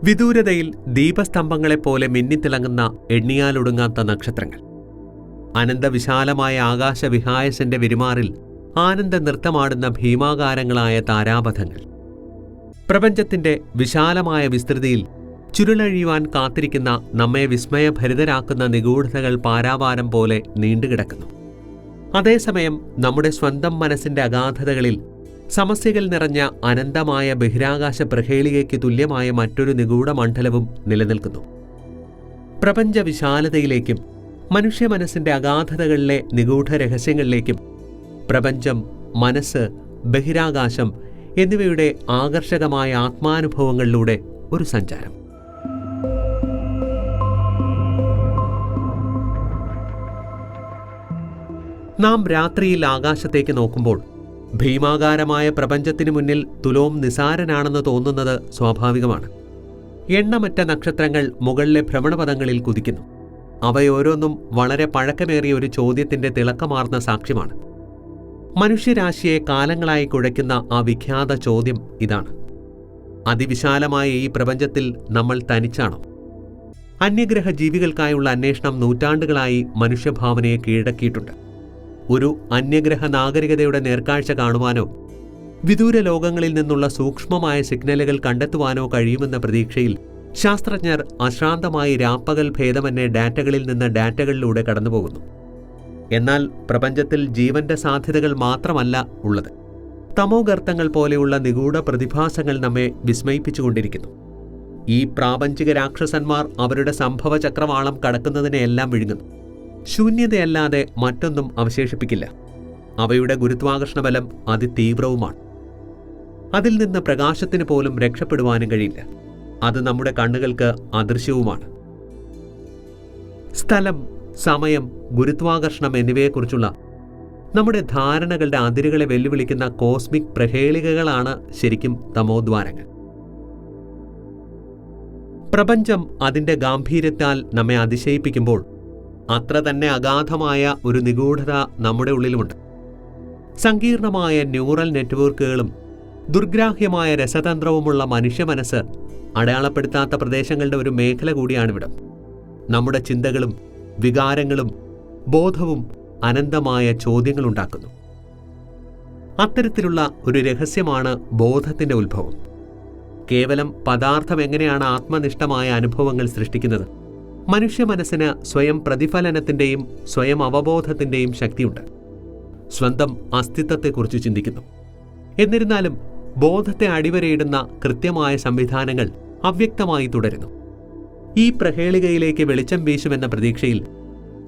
വിദൂരതയിൽ ദീപസ്തംഭങ്ങളെപ്പോലെ മിന്നിത്തിളങ്ങുന്ന എണ്ണിയാലൊടുങ്ങാത്ത നക്ഷത്രങ്ങൾ. അനന്തവിശാലമായ ആകാശവിഹായസന്റെ വിരുമാറിൽ ആനന്ദ നൃത്തമാടുന്ന ഭീമാകാരങ്ങളായ താരാപഥങ്ങൾ. പ്രപഞ്ചത്തിന്റെ വിശാലമായ വിസ്തൃതിയിൽ ചുരുളഴിയുവാൻ കാത്തിരിക്കുന്ന നമ്മെ വിസ്മയഭരിതരാക്കുന്ന നിഗൂഢതകൾ പാരാവാരം പോലെ നീണ്ടുകിടക്കുന്നു. അതേസമയം നമ്മുടെ സ്വന്തം മനസ്സിന്റെ അഗാധതകളിൽ സമസ്യകൾ നിറഞ്ഞ അനന്തമായ ബഹിരാകാശ പ്രഹേളികയ്ക്ക് തുല്യമായ മറ്റൊരു നിഗൂഢ മണ്ഡലവും നിലനിൽക്കുന്നു. പ്രപഞ്ച വിശാലതയിലേക്കും മനുഷ്യ മനസ്സിന്റെ അഗാധതകളിലെ നിഗൂഢ രഹസ്യങ്ങളിലേക്കും പ്രപഞ്ചം, മനസ്സ്, ബഹിരാകാശം എന്നിവയുടെ ആകർഷകമായ ആത്മാനുഭവങ്ങളിലൂടെ ഒരു സഞ്ചാരം. നാം രാത്രിയിൽ ആകാശത്തേക്ക് നോക്കുമ്പോൾ ഭീമാകാരമായ പ്രപഞ്ചത്തിനു മുന്നിൽ തുലോം നിസാരനാണെന്ന് തോന്നുന്നത് സ്വാഭാവികമാണ്. എണ്ണമറ്റ നക്ഷത്രങ്ങൾ മുകളിലെ ഭ്രമണപഥങ്ങളിൽ കുതിക്കുന്നു. അവയോരോന്നും വളരെ പഴക്കമേറിയ ഒരു ചോദ്യത്തിന്റെ തിളക്കമാർന്ന സാക്ഷ്യമാണ്. മനുഷ്യരാശിയെ കാലങ്ങളായി കുഴയ്ക്കുന്ന ആ വിഖ്യാത ചോദ്യം ഇതാണ്: അതിവിശാലമായ ഈ പ്രപഞ്ചത്തിൽ നമ്മൾ തനിച്ചാണോ? അന്യഗ്രഹ ജീവികൾക്കായുള്ള അന്വേഷണം നൂറ്റാണ്ടുകളായി മനുഷ്യഭാവനയെ കീഴടക്കിയിട്ടുണ്ട്. ഒരു അന്യഗ്രഹ നാഗരികതയുടെ നേർക്കാഴ്ച കാണുവാനോ വിദൂര ലോകങ്ങളിൽ നിന്നുള്ള സൂക്ഷ്മമായ സിഗ്നലുകൾ കണ്ടെത്തുവാനോ കഴിയുമെന്ന പ്രതീക്ഷയിൽ ശാസ്ത്രജ്ഞർ അശ്രാന്തമായി രാപ്പകൽ ഭേദമന്യേ ഡാറ്റകളിൽ നിന്ന് ഡാറ്റകളിലൂടെ കടന്നുപോകുന്നു. എന്നാൽ പ്രപഞ്ചത്തിൽ ജീവന്റെ സാധ്യതകൾ മാത്രമല്ല ഉള്ളത്. തമോഗർത്തങ്ങൾ പോലെയുള്ള നിഗൂഢ പ്രതിഭാസങ്ങൾ നമ്മെ വിസ്മയിപ്പിച്ചുകൊണ്ടിരിക്കുന്നു. ഈ പ്രാപഞ്ചിക രാക്ഷസന്മാർ അവരുടെ സംഭവചക്രവാളം കടക്കുന്നതിനെയെല്ലാം വിഴുങ്ങുന്നു. ശൂന്യതയല്ലാതെ മറ്റൊന്നും അവശേഷിപ്പിക്കില്ല. അവയുടെ ഗുരുത്വാകർഷണ ബലം അതിതീവ്രവുമാണ്. അതിൽ നിന്ന് പ്രകാശത്തിന് പോലും രക്ഷപ്പെടുവാനും കഴിയില്ല. അത് നമ്മുടെ കണ്ണുകൾക്ക് അദൃശ്യവുമാണ്. സ്ഥലം, സമയം, ഗുരുത്വാകർഷണം എന്നിവയെക്കുറിച്ചുള്ള നമ്മുടെ ധാരണകളുടെ അതിരുകളെ വെല്ലുവിളിക്കുന്ന കോസ്മിക് പ്രഹേളികകളാണ് ശരിക്കും തമോദ്വാരങ്ങൾ. പ്രപഞ്ചം അതിന്റെ ഗാംഭീര്യത്താൽ നമ്മെ അതിശയിപ്പിക്കുമ്പോൾ അത്ര തന്നെ അഗാധമായ ഒരു നിഗൂഢത നമ്മുടെ ഉള്ളിലുമുണ്ട്. സങ്കീർണമായ ന്യൂറൽ നെറ്റ്വർക്കുകളും ദുർഗ്രാഹ്യമായ രസതന്ത്രവുമുള്ള മനുഷ്യ മനസ്സ് അടയാളപ്പെടുത്താത്ത പ്രദേശങ്ങളുടെ ഒരു മേഖല കൂടിയാണിവിടം. നമ്മുടെ ചിന്തകളും വികാരങ്ങളും ബോധവും അനന്തമായ ചോദ്യങ്ങളുണ്ടാക്കുന്നു. അത്തരത്തിലുള്ള ഒരു രഹസ്യമാണ് ബോധത്തിന്റെ ഉത്ഭവം. കേവലം പദാർത്ഥം എങ്ങനെയാണ് ആത്മനിഷ്ഠമായ അനുഭവങ്ങൾ സൃഷ്ടിക്കുന്നത്? മനുഷ്യ മനസ്സിന് സ്വയം പ്രതിഫലനത്തിന്റെയും സ്വയം അവബോധത്തിന്റെയും ശക്തിയുണ്ട്. സ്വന്തം അസ്തിത്വത്തെക്കുറിച്ച് ചിന്തിക്കുന്നു. എന്നിരുന്നാലും ബോധത്തെ അടിവരയിടുന്ന കൃത്യമായ സംവിധാനങ്ങൾ അവ്യക്തമായി തുടരുന്നു. ഈ പ്രഹേളികയിലേക്ക് വെളിച്ചം വീശുമെന്ന പ്രതീക്ഷയിൽ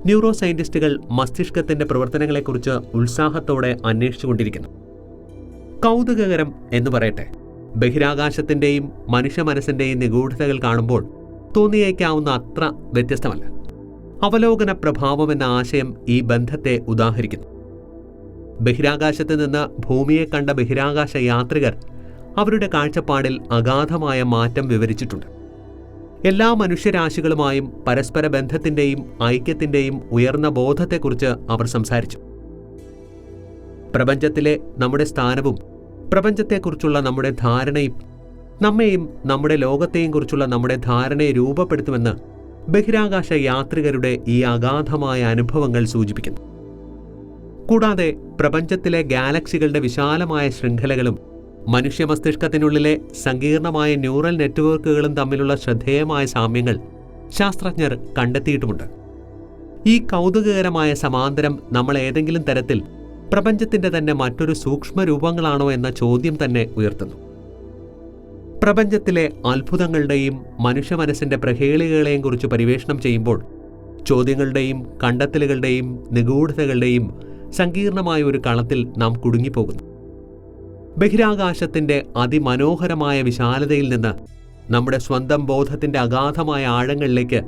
ന്യൂറോ സയന്റിസ്റ്റുകൾ മസ്തിഷ്കത്തിന്റെ പ്രവർത്തനങ്ങളെക്കുറിച്ച് ഉത്സാഹത്തോടെ അന്വേഷിച്ചുകൊണ്ടിരിക്കുന്നു. കൗതുകകരം എന്ന് പറയട്ടെ, ബഹിരാകാശത്തിന്റെയും മനുഷ്യ മനസ്സിന്റെയും നിഗൂഢതകൾ കാണുമ്പോൾ തോന്നിയേക്കാവുന്ന അത്ര വ്യത്യസ്തമല്ല. അവലോകന പ്രഭാവം എന്ന ആശയം ഈ ബന്ധത്തെ ഉദാഹരിക്കുന്നു. ബഹിരാകാശത്ത് നിന്ന് ഭൂമിയെ കണ്ട ബഹിരാകാശ യാത്രികർ അവരുടെ കാഴ്ചപ്പാടിൽ അഗാധമായ മാറ്റം വിവരിച്ചിട്ടുണ്ട്. എല്ലാ മനുഷ്യരാശികളുമായും പരസ്പര ബന്ധത്തിന്റെയും ഐക്യത്തിന്റെയും ഉയർന്ന ബോധത്തെക്കുറിച്ച് അവർ സംസാരിച്ചു. പ്രപഞ്ചത്തിലെ നമ്മുടെ സ്ഥാനവും പ്രപഞ്ചത്തെക്കുറിച്ചുള്ള നമ്മുടെ ധാരണയും നമ്മെയും നമ്മുടെ ലോകത്തെയും കുറിച്ചുള്ള നമ്മുടെ ധാരണയെ രൂപപ്പെടുത്തുമെന്ന് ബഹിരാകാശ യാത്രികരുടെ ഈ അഗാധമായ അനുഭവങ്ങൾ സൂചിപ്പിക്കുന്നു. കൂടാതെ പ്രപഞ്ചത്തിലെ ഗാലക്സികളുടെ വിശാലമായ ശൃംഖലകളും മനുഷ്യ മസ്തിഷ്കത്തിനുള്ളിലെ സങ്കീർണമായ ന്യൂറൽ നെറ്റ്വർക്കുകളും തമ്മിലുള്ള ശ്രദ്ധേയമായ സാമ്യങ്ങൾ ശാസ്ത്രജ്ഞർ കണ്ടെത്തിയിട്ടുമുണ്ട്. ഈ കൗതുകകരമായ സമാന്തരം നമ്മൾ ഏതെങ്കിലും തരത്തിൽ പ്രപഞ്ചത്തിന്റെ തന്നെ മറ്റൊരു സൂക്ഷ്മ രൂപങ്ങളാണോ എന്ന ചോദ്യം തന്നെ ഉയർത്തുന്നു. പ്രപഞ്ചത്തിലെ അത്ഭുതങ്ങളുടെയും മനുഷ്യ മനസ്സിന്റെ പ്രഹേളികളെയും കുറിച്ച് പരിവേഷണം ചെയ്യുമ്പോൾ ചോദ്യങ്ങളുടെയും കണ്ടെത്തലുകളുടെയും നിഗൂഢതകളുടെയും സങ്കീർണമായ ഒരു കളത്തിൽ നാം കുടുങ്ങിപ്പോകുന്നു. ബഹിരാകാശത്തിന്റെ അതിമനോഹരമായ വിശാലതയിൽ നിന്ന് നമ്മുടെ സ്വന്തം ബോധത്തിന്റെ അഗാധമായ ആഴങ്ങളിലേക്ക്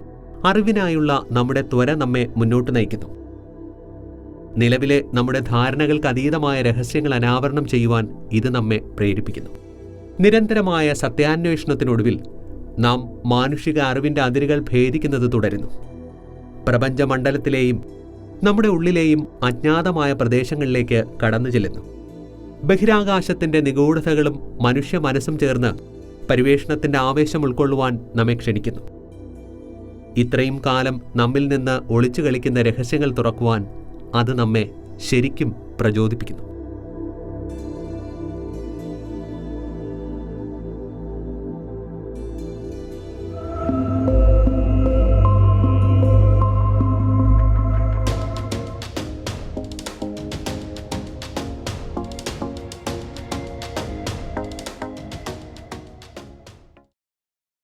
അറിവിനായുള്ള നമ്മുടെ ത്വര നമ്മെ മുന്നോട്ട് നയിക്കുന്നു. നിലവിലെ നമ്മുടെ ധാരണകൾക്ക് അതീതമായ രഹസ്യങ്ങൾ അനാവരണം ചെയ്യുവാൻ ഇത് നമ്മെ പ്രേരിപ്പിക്കുന്നു. നിരന്തരമായ സത്യാന്വേഷണത്തിനൊടുവിൽ നാം മാനുഷിക അറിവിന്റെ അതിരുകൾ ഭേദിക്കുന്നത് തുടരുന്നു. പ്രപഞ്ചമണ്ഡലത്തിലെയും നമ്മുടെ ഉള്ളിലെയും അജ്ഞാതമായ പ്രദേശങ്ങളിലേക്ക് കടന്നു ചെല്ലുന്നു. ബഹിരാകാശത്തിന്റെ നിഗൂഢതകളും മനുഷ്യ മനസ്സും ചേർന്ന് പരിവേഷണത്തിൻ്റെ ആവേശം ഉൾക്കൊള്ളുവാൻ നമ്മെ ക്ഷണിക്കുന്നു. ഇത്രയും കാലം നമ്മിൽ നിന്ന് ഒളിച്ചു കളിക്കുന്ന രഹസ്യങ്ങൾ തുറക്കുവാൻ അത് നമ്മെ ശരിക്കും പ്രചോദിപ്പിക്കുന്നു.